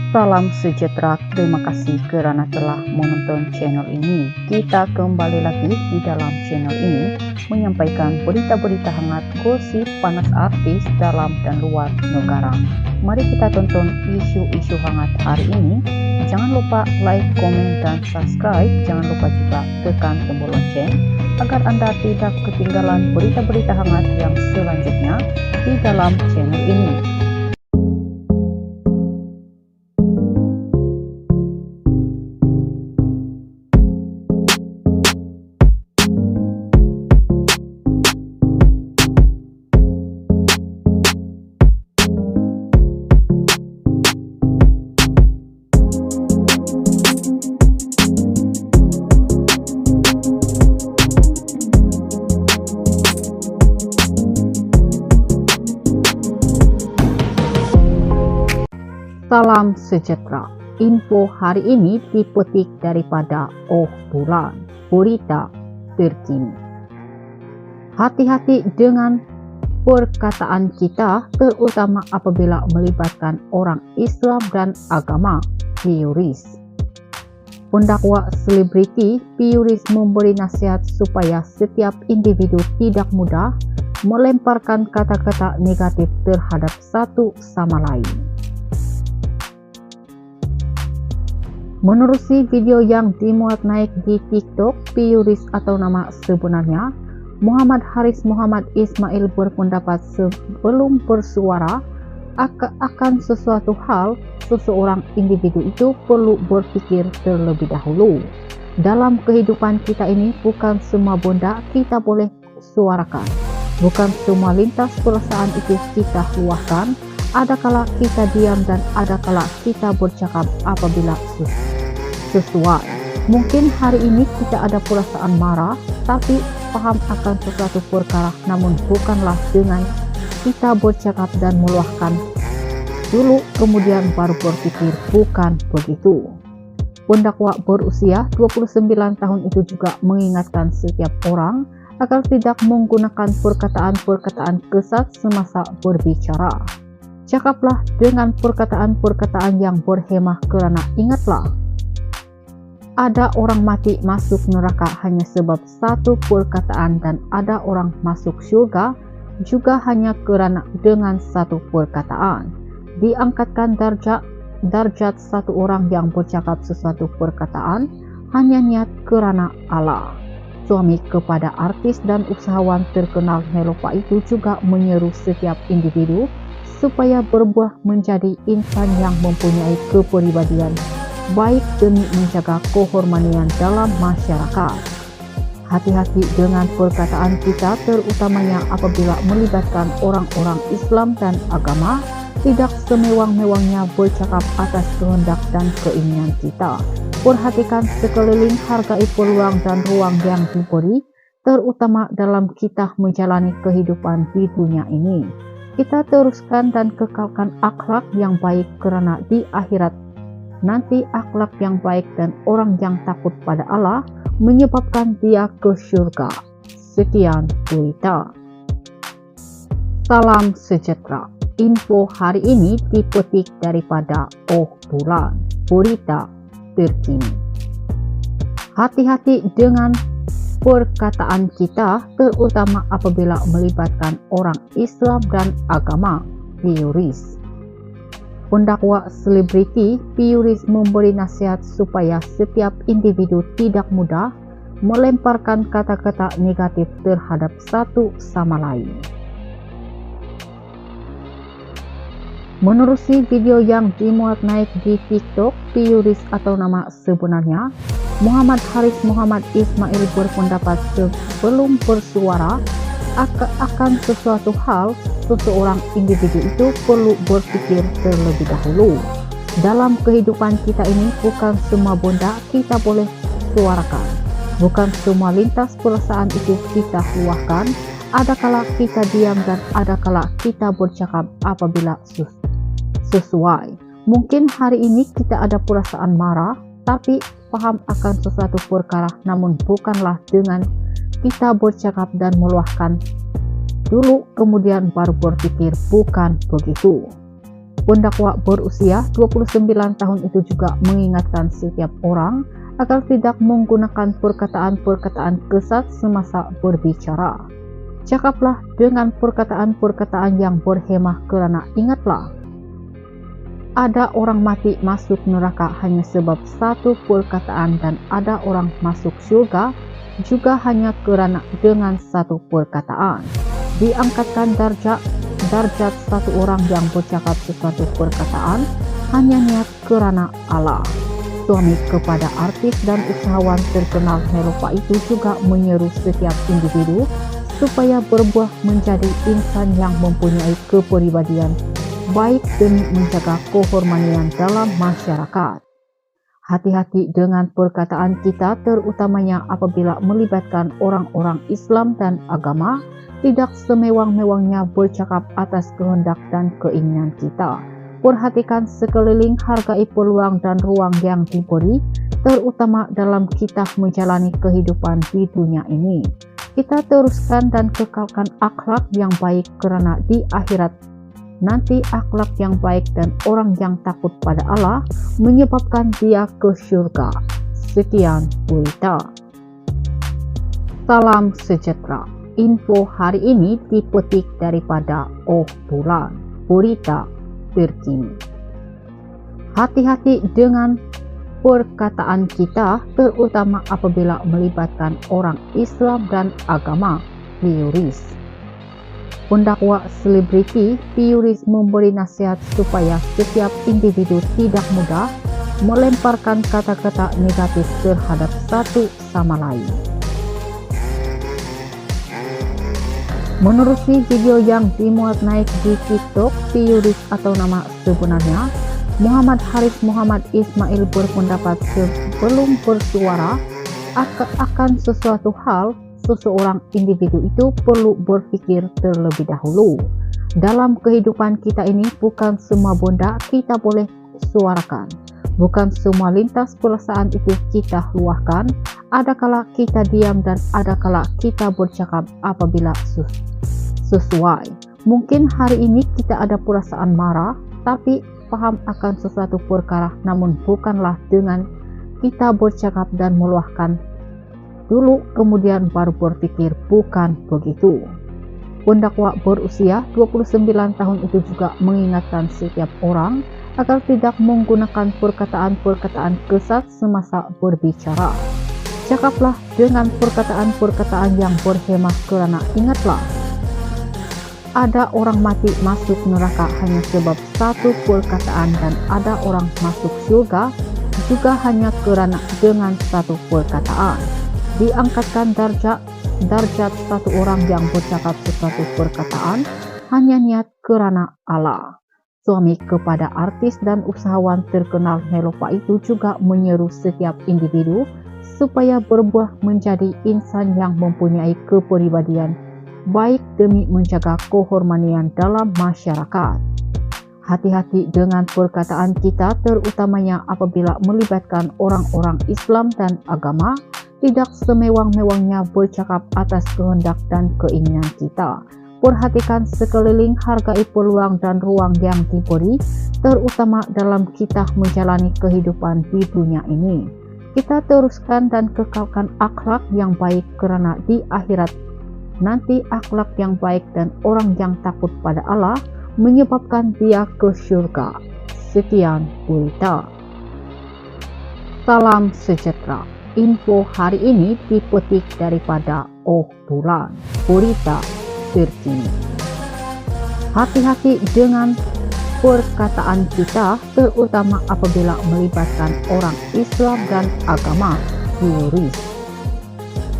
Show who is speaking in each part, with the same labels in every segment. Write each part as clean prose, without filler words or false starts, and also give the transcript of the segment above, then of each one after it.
Speaker 1: Salam sejahtera, terima kasih karena telah menonton channel ini. Kita kembali lagi di dalam channel ini menyampaikan berita-berita hangat, gosip panas artis dalam dan luar negara. Mari kita tonton isu-isu hangat hari ini. Jangan lupa like, komen, dan subscribe. Jangan lupa juga tekan tombol lonceng agar Anda tidak ketinggalan berita-berita hangat yang selanjutnya di dalam channel ini. Salam sejahtera. Info hari ini dipetik daripada Oh Bulan, berita terkini. Hati-hati dengan perkataan kita, terutama apabila melibatkan orang Islam dan agama. Piuris. Pendakwa selebriti Piuris memberi nasihat supaya setiap individu tidak mudah melemparkan kata-kata negatif terhadap satu sama lain. Menerusi video yang dimuat naik di TikTok, Piuris atau nama sebenarnya Muhammad Haris Muhammad Ismail berpendapat sebelum bersuara akan sesuatu hal, seseorang individu itu perlu berpikir terlebih dahulu. Dalam kehidupan kita ini, bukan semua benda kita boleh suarakan. Bukan semua lintas perasaan itu kita luahkan. Ada kala kita diam dan ada kala kita bercakap apabila sesuai. Mungkin hari ini kita ada perasaan marah, tapi paham akan sesuatu perkara, namun bukanlah dengan kita bercakap dan meluahkan dulu kemudian baru berpikir, bukan begitu. Pendakwa berusia 29 tahun itu juga mengingatkan setiap orang agar tidak menggunakan perkataan-perkataan kesat semasa berbicara. Cakaplah dengan perkataan-perkataan yang berhemah, karena ingatlah, ada orang mati masuk neraka hanya sebab satu perkataan, dan ada orang masuk surga juga hanya karena dengan satu perkataan. Diangkatkan darjat satu orang yang bercakap sesuatu perkataan hanya niat karena Allah. Suami kepada artis dan usahawan terkenal Nelopa itu juga menyeru setiap individu supaya berbuah menjadi insan yang mempunyai kepribadian baik demi menjaga kehormatan dalam masyarakat. Hati-hati dengan perkataan kita, terutamanya apabila melibatkan orang-orang Islam dan agama. Tidak semewang-mewangnya bercakap atas kehendak dan keinginan kita. Perhatikan sekeliling, hargai peluang dan ruang yang diberi, terutama dalam kita menjalani kehidupan di dunia ini. Kita teruskan dan kekalkan akhlak yang baik, karena di akhirat nanti akhlak yang baik dan orang yang takut pada Allah menyebabkan dia ke surga. Sekian berita. Salam sejahtera. Info hari ini dipetik daripada Oh Bulan, berita terkini. Hati-hati dengan perkataan kita, terutama apabila melibatkan orang Islam dan agama. Piuris. Pendakwa selebriti Piuris memberi nasihat supaya setiap individu tidak mudah melemparkan kata-kata negatif terhadap satu sama lain. Menerusi video yang dimuat naik di TikTok, Piuris atau nama sebenarnya Muhammad Haris Muhammad Ismail berpendapat sebelum bersuara akan sesuatu hal, seseorang individu itu perlu berpikir terlebih dahulu. Dalam kehidupan kita ini, bukan semua benda kita boleh suarakan. Bukan semua lintas perasaan itu kita luahkan. Ada kala kita diam dan ada kala kita bercakap apabila sesuai. Mungkin hari ini kita ada perasaan marah, tapi paham akan sesuatu perkara, namun bukanlah dengan kita bercakap dan meluahkan dulu kemudian baru berpikir, bukan begitu. Pendakwa berusia 29 tahun itu juga mengingatkan setiap orang agar tidak menggunakan perkataan-perkataan kesat semasa berbicara. Cakaplah dengan perkataan-perkataan yang berhemah, karena ingatlah, ada orang mati masuk neraka hanya sebab satu perkataan, dan ada orang masuk surga juga hanya kerana dengan satu perkataan. Diangkatkan darjat satu orang yang bercakap sesuatu perkataan hanya niat kerana Allah. Suami kepada artis dan usahawan terkenal Nelopa itu juga menyeru setiap individu supaya berbuah menjadi insan yang mempunyai kepribadian baik demi menjaga kehormatan dalam masyarakat. Hati-hati dengan perkataan kita, terutamanya apabila melibatkan orang-orang Islam dan agama. Tidak semewang-mewangnya bercakap atas kehendak dan keinginan kita. Perhatikan sekeliling, hargai peluang dan ruang yang diberi, terutama dalam kita menjalani kehidupan di dunia ini. Kita teruskan dan kekalkan akhlak yang baik, kerana di akhirat nanti akhlak yang baik dan orang yang takut pada Allah menyebabkan dia ke surga. Sekian berita. Salam sejahtera. Info hari ini dipetik daripada Oh Bulan, berita terkini. Hati-hati dengan perkataan kita, terutama apabila melibatkan orang Islam dan agama. Piuris. Pendakwa selebriti Piuris memberi nasihat supaya setiap individu tidak mudah melemparkan kata-kata negatif terhadap satu sama lain. Menerusi video yang dimuat naik di TikTok, Piuris atau nama sebenarnya Muhammad Haris Muhammad Ismail berpendapat sebelum bersuara akan sesuatu hal, seseorang individu itu perlu berpikir terlebih dahulu. Dalam kehidupan kita ini, bukan semua benda kita boleh suarakan. Bukan semua lintas perasaan itu kita luahkan. Adakala kita diam dan adakala kita bercakap apabila sesuai. Mungkin hari ini kita ada perasaan marah, tapi paham akan sesuatu perkara, namun bukanlah dengan kita bercakap dan meluahkan dulu kemudian baru berpikir, bukan begitu. Pendakwa berusia 29 tahun itu juga mengingatkan setiap orang agar tidak menggunakan perkataan-perkataan kesat semasa berbicara. Cakaplah dengan perkataan-perkataan yang berhemah, kerana ingatlah, ada orang mati masuk neraka hanya sebab satu perkataan, dan ada orang masuk surga juga hanya kerana dengan satu perkataan. Diangkatkan darjat satu orang yang bercakap sesuatu perkataan hanya niat kerana Allah. Suami kepada artis dan usahawan terkenal Nelopa itu juga menyeru setiap individu supaya berbuah menjadi insan yang mempunyai kepribadian baik demi menjaga kehormatan dalam masyarakat. Hati-hati dengan perkataan kita, terutamanya apabila melibatkan orang-orang Islam dan agama. Tidak semewang-mewangnya bercakap atas kehendak dan keinginan kita. Perhatikan sekeliling, hargai peluang dan ruang yang diberi, terutama dalam kita menjalani kehidupan di dunia ini. Kita teruskan dan kekalkan akhlak yang baik, kerana di akhirat nanti akhlak yang baik dan orang yang takut pada Allah menyebabkan dia ke surga. Sekian berita. Salam sejahtera. Info hari ini dipetik daripada Oh Bulan, berita terkini. Hati-hati dengan perkataan kita, terutama apabila melibatkan orang Islam dan agama. Piuris.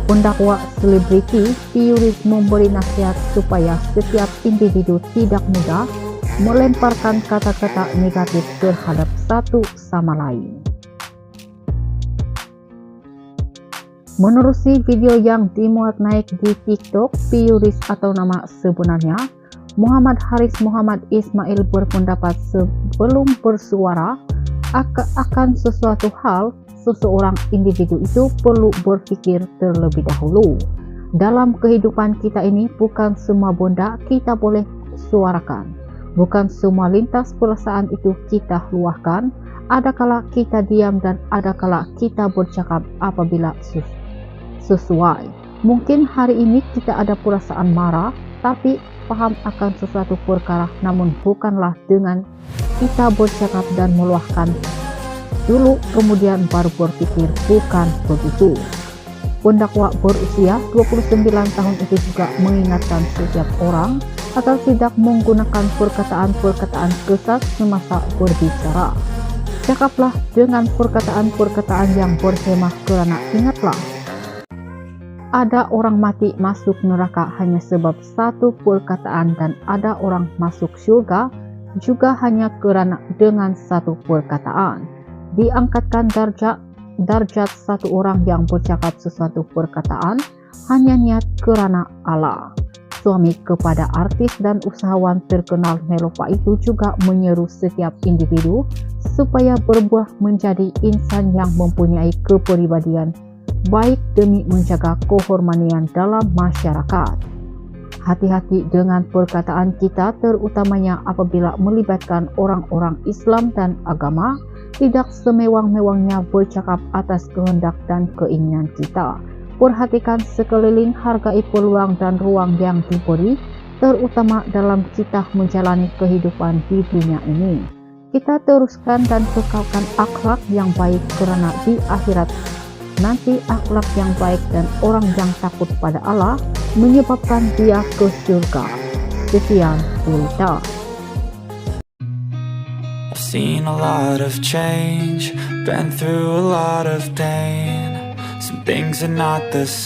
Speaker 1: Pendakwa selebriti Piuris memberi nasihat supaya setiap individu tidak mudah melemparkan kata-kata negatif terhadap satu sama lain. Menerusi video yang dimuat naik di TikTok, Piuris atau nama sebenarnya Muhammad Haris Muhammad Ismail berpendapat sebelum bersuara akan sesuatu hal, seseorang individu itu perlu berpikir terlebih dahulu. Dalam kehidupan kita ini, bukan semua benda kita boleh suarakan. Bukan semua lintas perasaan itu kita luahkan. Ada kala kita diam dan ada kala kita bercakap apabila sesuai. Mungkin hari ini kita ada perasaan marah, tapi paham akan sesuatu perkara, namun bukanlah dengan kita bercakap dan meluahkan dulu kemudian baru berpikir, bukan begitu. Pendakwa berusia 29 tahun itu juga mengingatkan setiap orang agar tidak menggunakan perkataan-perkataan kesat semasa berbicara. Cakaplah dengan perkataan-perkataan yang berhemah, kerana ingatlah, ada orang mati masuk neraka hanya sebab satu perkataan, dan ada orang masuk surga juga hanya kerana dengan satu perkataan. Diangkatkan darjat satu orang yang bercakap sesuatu perkataan hanya niat kerana Allah. Suami kepada artis dan usahawan terkenal Nelopa itu juga menyeru setiap individu supaya berbuah menjadi insan yang mempunyai kepribadian baik demi menjaga kehormatan dalam masyarakat. Hati-hati dengan perkataan kita, terutamanya apabila melibatkan orang-orang Islam dan agama. Tidak semewang-mewangnya bercakap atas kehendak dan keinginan kita. Perhatikan sekeliling, hargai peluang dan ruang yang diberi, terutama dalam kita menjalani kehidupan di dunia ini. Kita teruskan dan kekalkan akhlak yang baik, kerana di akhirat nanti akhlak yang baik dan orang yang takut pada Allah menyebabkan dia ke surga. Sekian berita.
Speaker 2: I've seen a lot of change, been through a lot of pain. Some things are not the same.